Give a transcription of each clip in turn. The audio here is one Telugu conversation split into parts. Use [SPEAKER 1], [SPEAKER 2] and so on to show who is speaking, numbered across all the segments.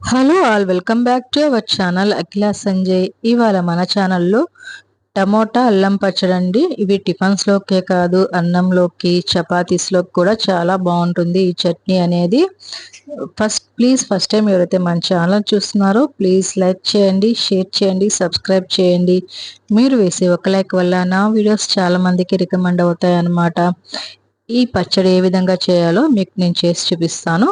[SPEAKER 1] Hello all, welcome back to our channel Akhila Sanjay. ఇవాళ మన ఛానల్లో టమోటా అల్లం పచ్చడి అండి. ఇవి టిఫిన్స్లోకే కాదు, అన్నంలోకి చపాతీస్లోకి కూడా చాలా బాగుంటుంది ఈ చట్నీ అనేది. ఫస్ట్ టైం ఎవరైతే మన ఛానల్ చూస్తున్నారో ప్లీజ్ లైక్ చేయండి, షేర్ చేయండి, సబ్స్క్రైబ్ చేయండి. మీరు వేసే ఒక లైక్ వల్ల నా వీడియోస్ చాలా మందికి రికమెండ్ అవుతాయి అన్నమాట. ఈ పచ్చడి ఏ విధంగా చేయాలో మీకు నేను చేసి చూపిస్తాను.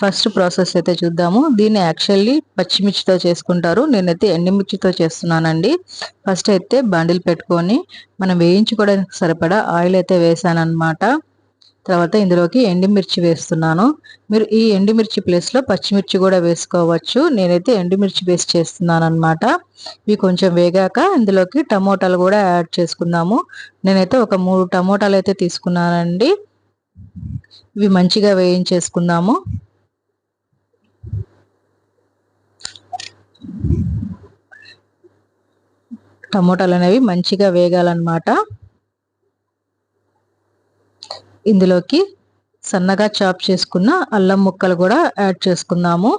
[SPEAKER 1] ఫస్ట్ ప్రాసెస్ అయితే చూద్దాము. దీన్ని యాక్చువల్లీ పచ్చిమిర్చితో చేసుకుంటారు, నేనైతే ఎండుమిర్చితో చేస్తున్నానండి. ఫస్ట్ అయితే బండిల్ పెట్టుకొని మనం వేయించుకోవడానికి సరిపడా ఆయిల్ అయితే వేసాను అనమాట. తర్వాత ఇందులోకి ఎండుమిర్చి వేస్తున్నాను. మీరు ఈ ఎండుమిర్చి ప్లేస్లో పచ్చిమిర్చి కూడా వేసుకోవచ్చు. నేనైతే ఎండుమిర్చి వేసి చేస్తున్నాను అనమాట. ఇవి కొంచెం వేగాక ఇందులోకి టమోటాలు కూడా యాడ్ చేసుకుందాము. నేనైతే ఒక 3 టమోటాలు అయితే తీసుకున్నానండి. ఇవి మంచిగా వేయించేసుకుందాము. టమోటాలు అనేవి మంచిగా వేగాలన్నమాట. ఇందులోకి సన్నగా చాప్ చేసుకున్న అల్లం ముక్కలు కూడా యాడ్ చేసుకుందాము.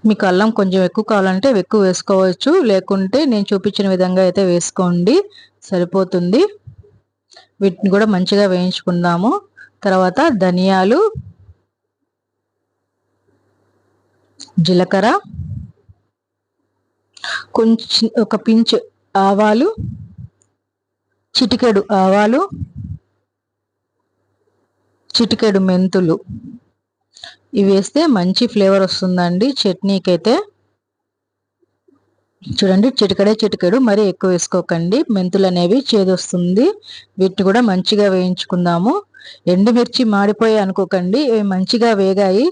[SPEAKER 1] మీకు అల్లం కొంచెం ఎక్కువ కావాలంటే ఎక్కువ వేసుకోవచ్చు, లేకుంటే నేను చూపించిన విధంగా అయితే వేసుకోండి, సరిపోతుంది. వీటిని కూడా మంచిగా వేయించుకుందాము. తర్వాత ధనియాలు, జీలకర్ర, కొంచెం ఒక పించ్ ఆవాలు, చిటికెడు ఆవాలు, చిటికెడు మెంతులు, ఇవి వేస్తే మంచి ఫ్లేవర్ వస్తుందండి చట్నీకి అయితే. చూడండి, చిటికెడు, మరీ ఎక్కువ వేసుకోకండి, మెంతులు అనేవి చేదొస్తుంది. వీటిని కూడా మంచిగా వేయించుకుందాము. ఎండుమిర్చి మాడిపోయాయి అనుకోకండి, ఇవి మంచిగా వేగాయి.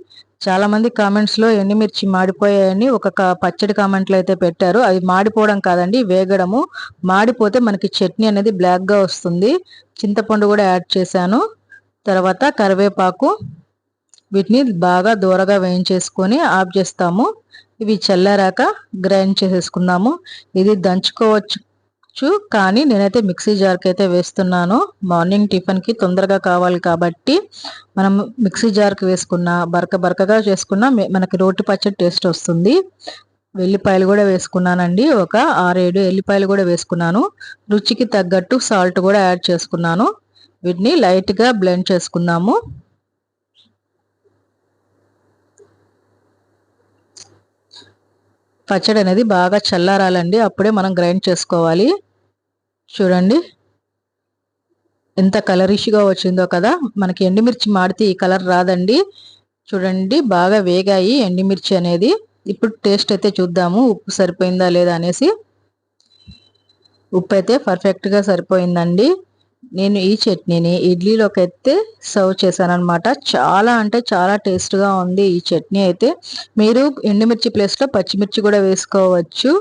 [SPEAKER 1] చాలా మంది కామెంట్స్ లో ఎండుమిర్చి మాడిపోయాయని ఒక పచ్చడి కామెంట్లు అయితే పెట్టారు. అవి మాడిపోవడం కాదండి, వేగడము. మాడిపోతే మనకి చట్నీ అనేది బ్లాక్ గా వస్తుంది. చింతపండు కూడా యాడ్ చేశాను. తర్వాత కరివేపాకు, వీటిని బాగా దూరగా వేయించేసుకొని ఆఫ్ చేస్తాము. ఇవి చల్లారాక గ్రైండ్ చేసేసుకుందాము. ఇది దంచుకోవచ్చు, కానీ నేనైతే మిక్సీ జార్కి అయితే వేస్తున్నాను. మార్నింగ్ టిఫిన్కి తొందరగా కావాలి కాబట్టి మనం మిక్సీ జార్కి వేసుకున్న బరకగా చేసుకున్న మనకి రోటి పచ్చడి టేస్ట్ వస్తుంది. వెల్లిపాయలు కూడా వేసుకున్నానండి, ఒక 6-7 ఎల్లిపాయలు కూడా వేసుకున్నాను. రుచికి తగ్గట్టు సాల్ట్ కూడా యాడ్ చేసుకున్నాను. వీటిని లైట్గా బ్లెండ్ చేసుకుందాము. పచ్చడి అనేది బాగా చల్లారాలండి, అప్పుడే మనం గ్రైండ్ చేసుకోవాలి. చూడండి ఎంత కలరిష్గా వచ్చిందో కదా. మనకి ఎండుమిర్చి మాడితే ఈ కలర్ రాదండి. చూడండి, బాగా వేగాయి ఎండుమిర్చి అనేది. ఇప్పుడు టేస్ట్ అయితే చూద్దాము, ఉప్పు సరిపోయిందా లేదా అనేసి. ఉప్పు అయితే పర్ఫెక్ట్గా సరిపోయిందండి. నేను ఈ చట్నీని ఇడ్లీలోకి అయితే సర్వ్ చేశాను అనమాట. చాలా అంటే చాలా టేస్ట్గా ఉంది ఈ చట్నీ అయితే. మీరు ఎండుమిర్చి ప్లేస్లో పచ్చిమిర్చి కూడా వేసుకోవచ్చు.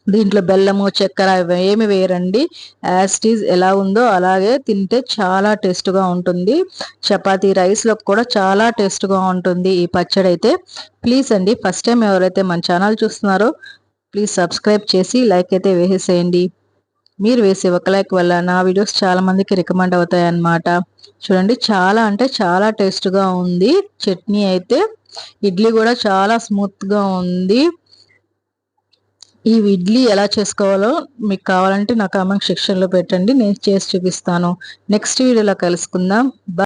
[SPEAKER 1] దీంట్లో బెల్లము, చక్కెర ఏమి వేయరండి. యాజ్ టీజ్ ఎలా ఉందో అలాగే తింటే చాలా టేస్ట్గా ఉంటుంది. చపాతీ, రైస్లో కూడా చాలా టేస్ట్గా ఉంటుంది ఈ పచ్చడి అయితే. ప్లీజ్ అండి, ఫస్ట్ టైం ఎవరైతే మన ఛానల్ చూస్తున్నారో ప్లీజ్ సబ్స్క్రైబ్ చేసి లైక్ అయితే వేసేసేయండి. మీరు వేసే ఒక లైక్ వల్ల నా వీడియోస్ చాలా మందికి రికమెండ్ అవుతాయి అన్నమాట. చూడండి, చాలా అంటే చాలా టేస్ట్గా ఉంది చట్నీ అయితే. ఇడ్లీ కూడా చాలా స్మూత్గా ఉంది. ఈ ఇడ్లీ ఎలా చేసుకోవాలో మీకు కావాలంటే నా కామెంట్ సెక్షన్లో పెట్టండి, నేను చేసి చూపిస్తాను. నెక్స్ట్ వీడియోలో కలుసుకుందాం.